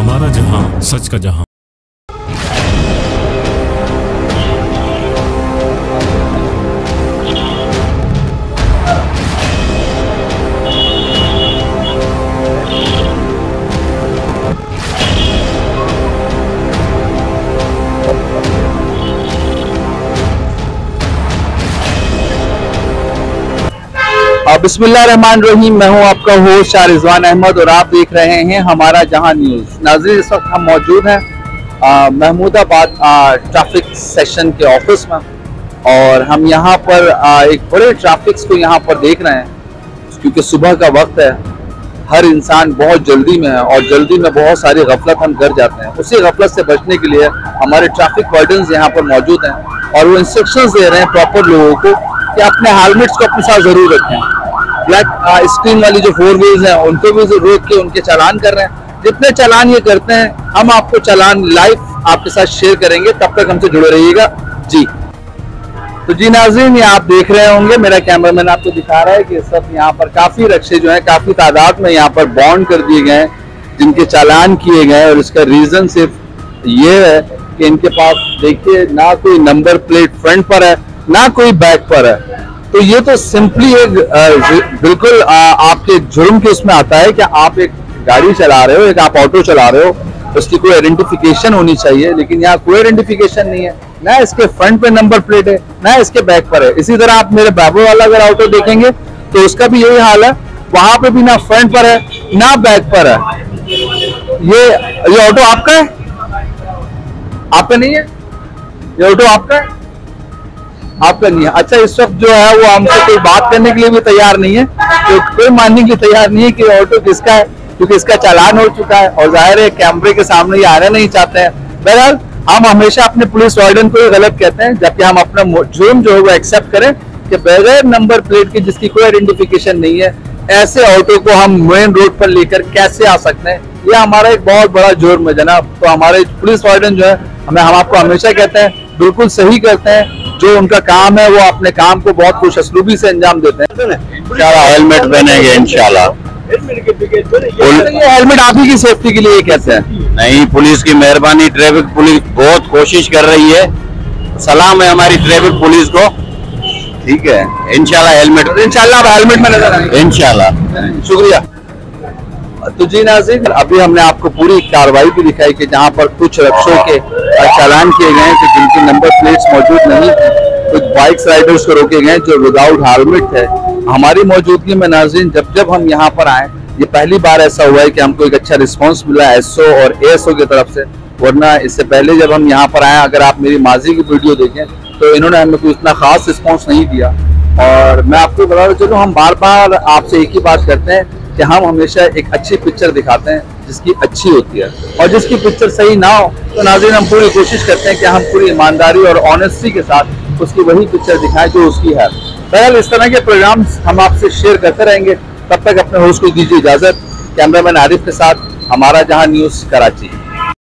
हमारा जहां, सच का जहां। बिस्मिल्लाहिर्रहमानिर्रहीम। मैं हूं आपका होस्ट शाह रिजवान अहमद और आप देख रहे हैं हमारा जहां न्यूज़। नाज़रीन, इस वक्त हम मौजूद हैं महमूदाबाद ट्रैफिक सेशन के ऑफिस में और हम यहां पर एक बड़े ट्रैफिक्स को यहां पर देख रहे हैं क्योंकि सुबह का वक्त है। हर इंसान बहुत जल्दी में है और जल्दी में बहुत सारी गफलत हम कर जाते हैं। उसी गफलत से बचने के लिए हमारे ट्रैफिक वार्डन्स यहाँ पर मौजूद हैं और वो इंस्ट्रक्शंस दे रहे हैं प्रॉपर लोगों को कि अपने हेलमेट्स को अपने साथ ज़रूर रखें। ब्लैक स्क्रीन वाली जो 4 व्हील्स हैं उनको भी रोक के उनके चालान कर रहे हैं। जितने चालान ये करते हैं हम आपको चालान लाइव आपके साथ शेयर करेंगे, तब तक हमसे जुड़े रहिएगा जी। तो जी नाज़रीन, ये आप देख रहे होंगे, मेरा कैमरामैन आपको दिखा रहा है कि सब यहाँ पर काफी रक्षे जो है काफी तादाद में यहाँ पर बॉन्ड कर दिए गए हैं जिनके चालान किए गए। और इसका रीजन सिर्फ ये है कि इनके पास देखिए ना कोई नंबर प्लेट फ्रंट पर है ना कोई बैक पर है। तो ये तो सिंपली एक बिल्कुल आपके जुर्म के उसमें आता है कि आप एक गाड़ी चला रहे हो, एक आप ऑटो चला रहे हो, उसकी कोई आइडेंटिफिकेशन होनी चाहिए, लेकिन यहाँ कोई आइडेंटिफिकेशन नहीं है। ना इसके फ्रंट पे नंबर प्लेट है ना इसके बैक पर है। इसी तरह आप मेरे बाबू वाला अगर ऑटो देखेंगे तो उसका भी यही हाल है, वहां पे भी ना फ्रंट पर है ना बैक पर है। ये ऑटो आपका है? आपका नहीं है? ये ऑटो आपका है? आपका नहीं है। अच्छा, इस वक्त जो है वो हमसे कोई बात करने के लिए भी तैयार नहीं है, तो कोई मानने के लिए तैयार नहीं है कि ऑटो किसका है, क्योंकि इसका चालान हो चुका है और जाहिर है कैमरे के सामने ये आना नहीं चाहते हैं। बहरहाल हम हमेशा अपने पुलिस वार्डन को गलत कहते हैं, जबकि हम अपना जुर्म जो है वो एक्सेप्ट करें कि बगैर नंबर प्लेट के जिसकी कोई आइडेंटिफिकेशन नहीं है ऐसे ऑटो को हम मेन रोड पर लेकर कैसे आ सकते हैं। यह हमारा एक बहुत बड़ा जुर्म है जनाब। तो हमारे पुलिस वार्डन जो है हम आपको हमेशा कहते हैं बिल्कुल सही करते हैं, जो उनका काम है वो अपने काम को बहुत खुशअस्लूबी से अंजाम देते हैं। हेलमेट पहनेंगे इंशाल्लाह। ये हेलमेट आप ही की सेफ्टी के लिए कहते हैं? नहीं, पुलिस की मेहरबानी, ट्रैफिक पुलिस बहुत कोशिश कर रही है। सलाम है हमारी ट्रैफिक पुलिस को। ठीक है, इंशाल्लाह हेलमेट, इंशाल्लाह आप हेलमेट में नजर आएंगे इंशाल्लाह। शुक्रिया। तो जी नाज़रीन, अभी हमने आपको पूरी कार्रवाई भी दिखाई कि जहाँ पर कुछ रक्षों के चालान किए गए हैं कि जिनकी नंबर प्लेट्स मौजूद नहीं थी, कुछ बाइक्स राइडर्स को रोके गए जो विदाउट हेलमेट थे। हमारी मौजूदगी में नाज़रीन जब हम यहाँ पर आए, ये पहली बार ऐसा हुआ है कि हमको एक अच्छा रिस्पॉन्स मिला एसओ और एएसओ की तरफ से, वरना इससे पहले जब हम यहाँ पर आए, अगर आप मेरी माजी की वीडियो देखें तो इन्होंने हमें कोई इतना खास रिस्पॉन्स नहीं दिया। और मैं आपको बता रहा चलूँ, हम बार बार आपसे एक ही बात करते हैं कि हम हमेशा एक अच्छी पिक्चर दिखाते हैं जिसकी अच्छी होती है, और जिसकी पिक्चर सही ना हो तो नाज़रीन हम पूरी कोशिश करते हैं कि हम पूरी ईमानदारी और ऑनेस्टी के साथ उसकी वही पिक्चर दिखाएं जो उसकी है। बहरहाल इस तरह के प्रोग्राम्स हम आपसे शेयर करते रहेंगे। तब तक अपने होस्ट को दीजिए इजाजत। कैमरामैन आरिफ के साथ हमारा जहां न्यूज़, कराची।